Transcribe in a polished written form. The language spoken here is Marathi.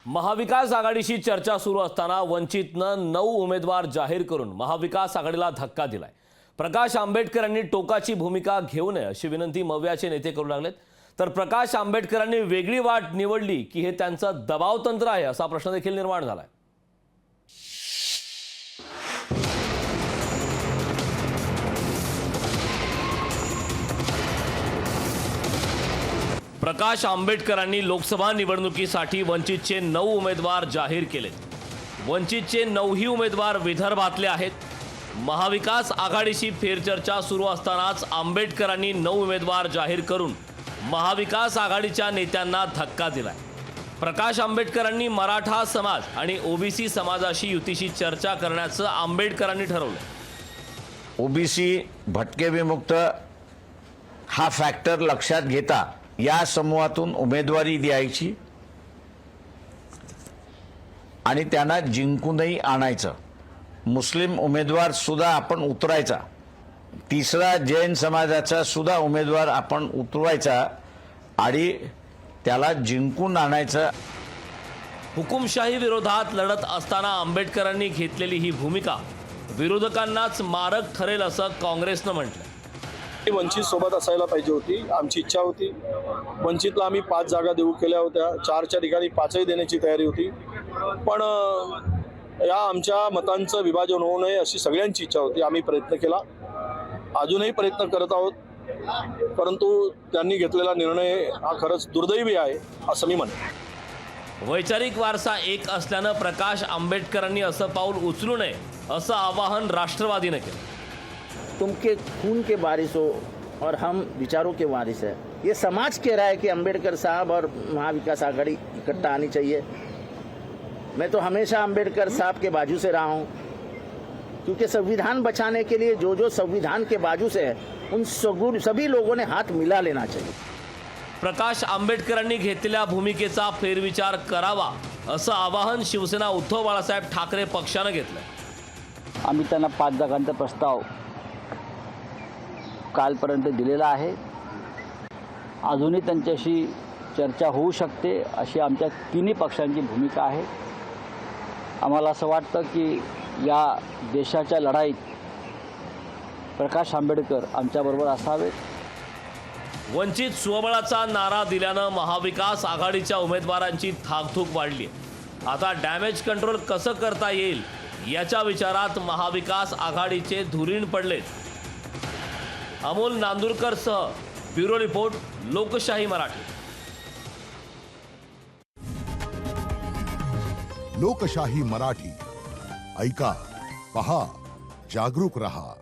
महाविकास आघाडीशी चर्चा सुरू असताना वंचितनं 9 उमेदवार जाहीर करून महाविकास आघाडीला धक्का दिलाय। प्रकाश आंबेडकरांनी टोकाची भूमिका घेऊ नये अशी विनंती मव्याचे नेते करू लागलेत। तर प्रकाश आंबेडकरांनी वेगळी वाट निवडली की हे त्यांचं दबाव तंत्र आहे असा प्रश्न देखील निर्माण झालाय। प्रकाश आंबेडकरांनी लोकसभा निवडणुकीसाठी वंचितचे 9 उमेदवार जाहीर केलेत। वंचितचे 9ही उमेदवार विदर्भातले आहेत। महाविकास आघाडीशी फेरचर्चा सुरू असतानाच आंबेडकरांनी 9 उमेदवार जाहीर करून महाविकास आघाडीच्या नेत्यांना धक्का दिलाय। प्रकाश आंबेडकरांनी मराठा समाज आणि ओबीसी समाजाशी युतीशी चर्चा करण्याचं आंबेडकरांनी ठरवलं। ओबीसी भटके विमुक्त हा फॅक्टर लक्षात घेता या समूहातून उमेदवारी द्यायची आणि त्यांना जिंकूनही आणायचं। मुस्लिम उमेदवार सुद्धा आपण उतरायचा, तिसरा जैन समाजाचा सुद्धा उमेदवार आपण उतरवायचा आणि त्याला जिंकून आणायचं। हुकुमशाही विरोधात लढत असताना आंबेडकरांनी घेतलेली ही भूमिका विरोधकांनाच मारक ठरेल असं काँग्रेसनं म्हटलं। वंचित सोबत असायला पाहिजे होती, आमची इच्छा होती। वंचितला आम्ही 5 जागा देऊ केल्या होत्या, 4च्या ठिकाणी 5ही देण्याची तयारी होती, पण या आमच्या मतांचं विभाजन होऊ नये अशी सगळ्यांची इच्छा होती। आम्ही प्रयत्न केला, अजूनही प्रयत्न करत आहोत, परंतु त्यांनी घेतलेला निर्णय हा खरंच दुर्दैवी आहे असं मी म्हणतो। वैचारिक वारसा एक असल्यानं प्रकाश आंबेडकरांनी असं पाऊल उचलू नये असं आवाहन राष्ट्रवादीनं केलं। तुम के खून के वारिस हो और हम विचारों के वारिस हैं। ये समाज कह रहा है कि अंबेडकर साहब और महाविकास आघाड़ी इकट्ठा आनी चाहिए। मैं तो हमेशा अंबेडकर साहब के बाजू से रहा हूँ, क्योंकि संविधान बचाने के लिए जो जो संविधान के बाजू से है उन सभी लोगों ने हाथ मिला लेना चाहिए। प्रकाश आंबेडकरांनी घेतलेल्या भूमिकेचा फेरविचार करावा असं आवाहन शिवसेना उद्धव बाळासाहेब ठाकरे पक्षानं घेतलं। आम्ही त्यांना 5 जागांचा प्रस्ताव कालपर्यंत दिलेला आहे। अजूनही त्यांच्याशी चर्चा होऊ शकते अशी आमच्या तिन्ही पक्षांची भूमिका आहे। आम्हाला असं वाटतं की या देशाच्या लढाईत प्रकाश आंबेडकर आमच्याबरोबर असावेत। वंचित स्वबळाचा नारा दिल्यानं महाविकास आघाडीच्या उमेदवारांची धाकधूक वाढली आहे। आता डॅमेज कंट्रोल कसं करता येईल याच्या विचारात महाविकास आघाडीचे धुरीण पडलेत। अमोल नांदुरकर सह ब्युरो रिपोर्ट, लोकशाही मराठी। लोकशाही मराठी ऐका, पहा, जागरूक रहा।